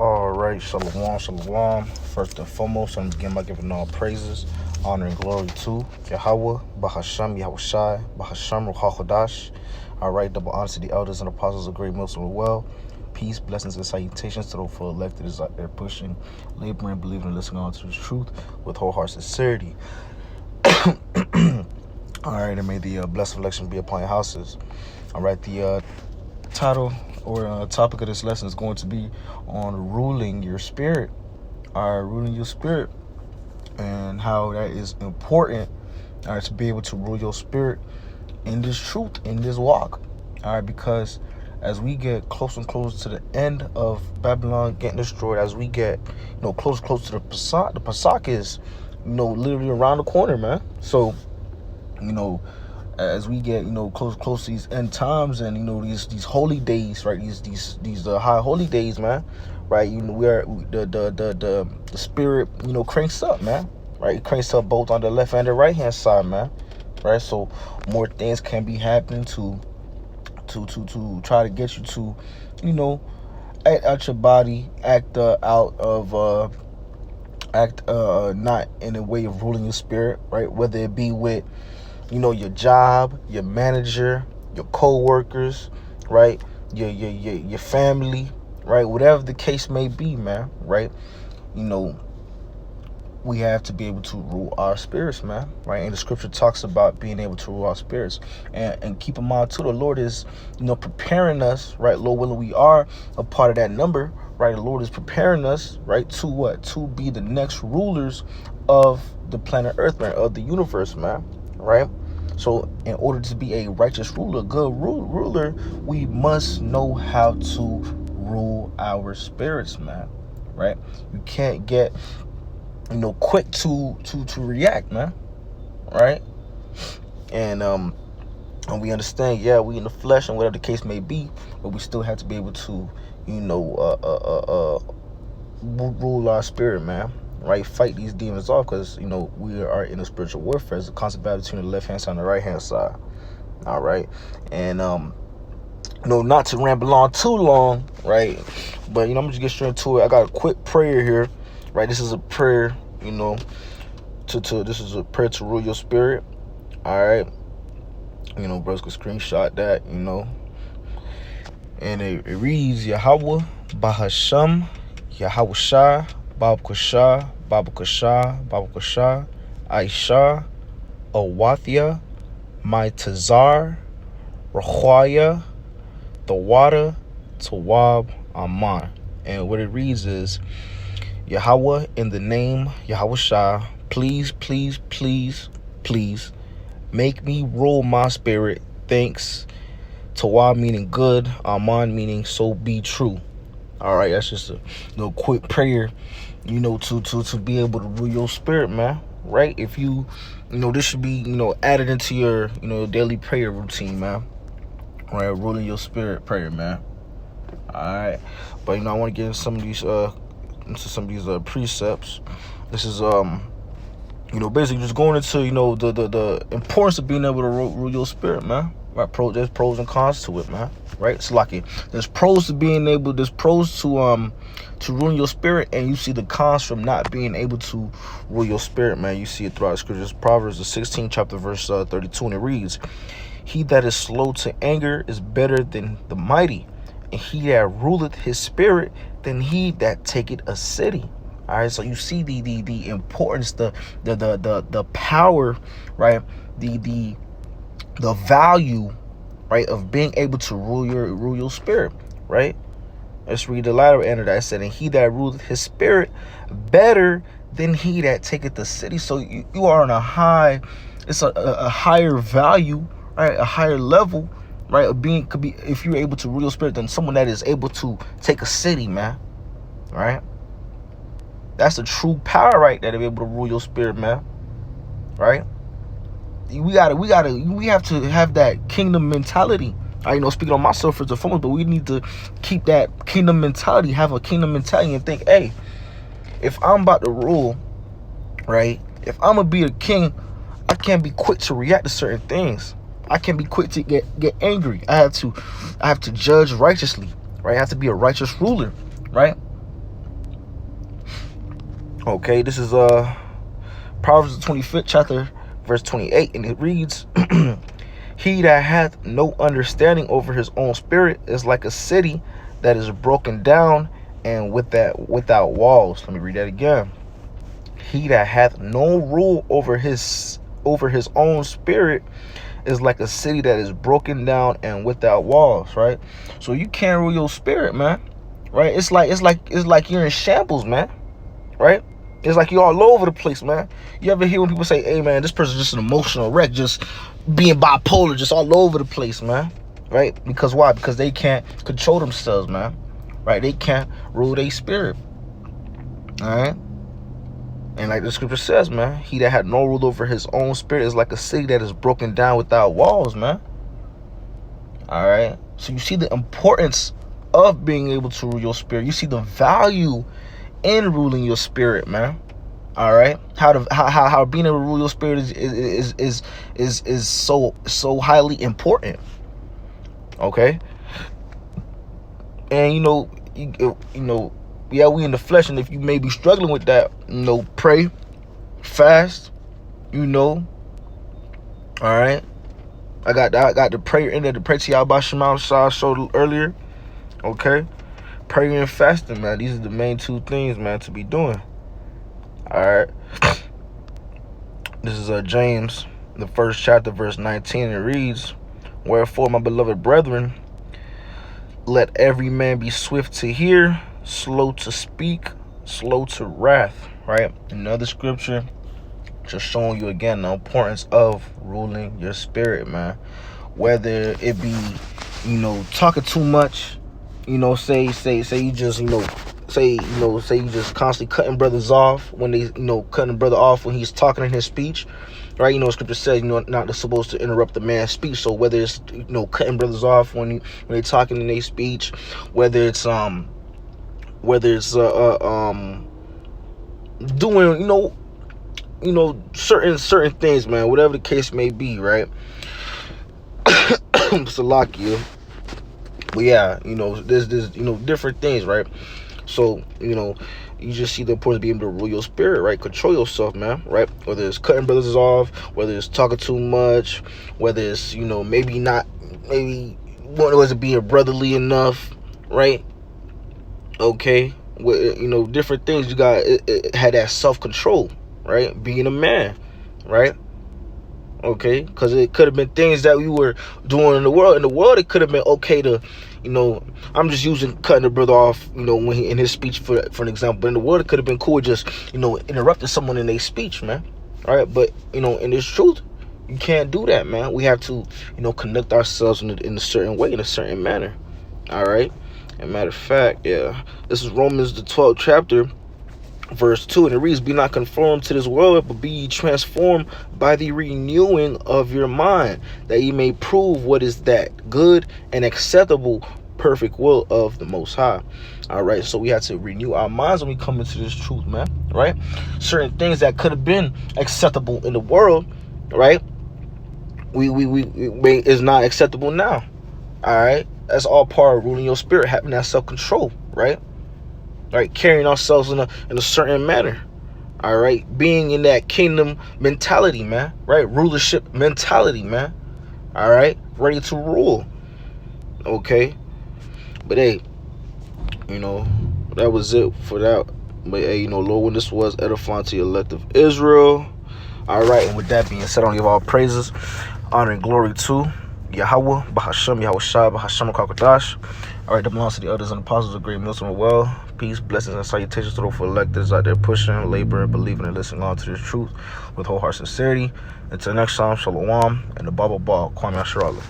All right, shalom, shalom. First and foremost, I'm begin by giving all praises, honor, and glory to Yahweh, Bahasham, Yahushai, Bahasham, Ruach. All right, double honor to the elders and apostles of Great Millstone Well. Peace, blessings, and salutations to those full elected is out there pushing, laboring, believing, and listening on to the truth with whole heart sincerity. All right, and may the blessed election be upon your houses. All right, the title or topic of this lesson is going to be on ruling your spirit. Ruling your spirit and how that is important to be able to rule your spirit in this truth, in this walk. All right, because as we get close and close to the end of Babylon getting destroyed, as we get close to the Pesach is literally around the corner, man. So as we get close to these end times and these holy days, right? These high holy days, man. Right? The spirit cranks up, man. Right? It cranks up both on the left and the right hand side, man. Right? So more things can be happening to try to get you to act out your body, act not in a way of ruling your spirit, right? Whether it be with your job, your manager, your co-workers, right? Your family, right? Whatever the case may be, man, right? We have to be able to rule our spirits, man, right? And the scripture talks about being able to rule our spirits. And keep in mind, too, the Lord is, preparing us, right? Lord willing, we are a part of that number, right? The Lord is preparing us, right, to what? To be the next rulers of the planet Earth, man, of the universe, man, right? So in order to be a righteous ruler, a good ruler, we must know how to rule our spirits, man, right? You can't get quick to react, man, right? And we understand, yeah, we in the flesh and whatever the case may be, but we still have to be able to rule our spirit, man, right? Fight these demons off, because we are in a spiritual warfare. It's a constant battle between the left hand side and the right hand side. All right, and not to ramble on too long, right? But I'm gonna just get straight into it. I got a quick prayer here, right? This is a prayer, this is a prayer to rule your spirit. All right, brothers can screenshot that, and it reads Yahweh Bahasham Yahushai Babakashah Aisha Awathia My Tazar Rahwaya the water Tawab Aman. And what it reads is, Yahweh, in the name Yahushua, please make me rule my spirit. Thanks. Tawab meaning good, Aman meaning so be true. All right, that's just a quick prayer, to be able to rule your spirit, man. Right? If this should be added into your daily prayer routine, man. Right, ruling your spirit prayer, man. All right, but I want to get into some of these precepts. This is basically just going into the importance of being able to rule your spirit, man. Right, there's pros and cons to it, man. Right, it's like there's pros to ruling your spirit, and you see the cons from not being able to rule your spirit, man. You see it throughout the scriptures. Proverbs the 16th chapter verse 32, and it reads, he that is slow to anger is better than the mighty, and he that ruleth his spirit than he that taketh a city. All right, so you see the importance, the power, right? The value, right, of being able to rule your spirit, right? Let's read the latter end of that. It said, and he that ruleth his spirit better than he that taketh the city. So you are on a high, it's a higher value, right? A higher level, right, of being, could be, if you're able to rule your spirit, than someone that is able to take a city, man. Right? That's the true power, right, that be able to rule your spirit, man. Right? We have to have that kingdom mentality. Speaking on myself first and foremost, but we need to keep that kingdom mentality, have a kingdom mentality, and think, hey, if I'm about to rule, right, if I'm gonna be a king, I can't be quick to react to certain things. I can't be quick to get angry. I have to judge righteously, right? I have to be a righteous ruler, right? Okay, this is Proverbs the 25th chapter, verse 28, and it reads, He that hath no understanding over his own spirit is like a city that is broken down and without walls. Let me read that again. He that hath no rule over his own spirit is like a city that is broken down and without walls, right? So you can't rule your spirit, man. Right? It's like you're in shambles, man. Right? It's like you're all over the place, man. You ever hear when people say, hey, man, this person's just an emotional wreck, just being bipolar, just all over the place, man. Right? Because why? Because they can't control themselves, man. Right? They can't rule their spirit. All right? And like the scripture says, man, he that had no rule over his own spirit is like a city that is broken down without walls, man. All right? So you see the importance of being able to rule your spirit. You see the value in ruling your spirit, man. All right, how being able to rule your spirit is so highly important. Okay, and you know, yeah, we in the flesh, and if you may be struggling with that, pray, fast, all right. I got the prayer in there to pray to y'all about Shema I showed earlier. Okay. Prayer and fasting, man. These are the main two things, man, to be doing. All right. This is James, the 1st chapter, verse 19. It reads, Wherefore, my beloved brethren, let every man be swift to hear, slow to speak, slow to wrath. Right? Another scripture just showing you again the importance of ruling your spirit, man. Whether it be, talking too much, say you just, say you just constantly cutting brothers off when they, cutting a brother off when he's talking in his speech, right? Scripture says, not supposed to interrupt the man's speech. So whether it's, cutting brothers off when they're talking in their speech, whether it's doing, certain things, man, whatever the case may be, right? Salakia. But yeah, there's different things, right? So, you just see the importance of being able to rule your spirit, right? Control yourself, man, right? Whether it's cutting brothers off, whether it's talking too much, whether it's, maybe wasn't being brotherly enough, right? Okay. Different things you got, it had that self-control, right? Being a man, right? Okay, because it could have been things that we were doing in the world. In the world, it could have been okay to, I'm just using cutting the brother off, when he in his speech for an example. But in the world, it could have been cool just, interrupting someone in their speech, man. All right, but in this truth, you can't do that, man. We have to, conduct ourselves in a certain way, in a certain manner. All right. And matter of fact, yeah, this is Romans the 12th chapter, verse 2, and it reads, Be not conformed to this world, but be ye transformed by the renewing of your mind, that ye may prove what is that good and acceptable, perfect will of the Most High. All right, so we have to renew our minds when we come into this truth, man. Right? Certain things that could have been acceptable in the world, right? We is not acceptable now. All right, that's all part of ruling your spirit, having that self-control, right? Right, carrying ourselves in a certain manner. All right, being in that kingdom mentality, man. Right, rulership mentality, man. All right, ready to rule. Okay, but hey, that was it for that. But hey, Lord, when this was edifying to the elect of Israel. All right, and with that being said, I don't give all praises, honor, and glory to Yahweh, Bahashem, Yahweh Shai, Bahashem, Kakadash. All right, that belongs to the elders and apostles of great Muslim of well. Peace, blessings, and salutations to those for electors out there pushing, laboring, believing, and listening on to this truth with whole heart sincerity. Until next time, Shalom, and the Baba Kwame Asherallah.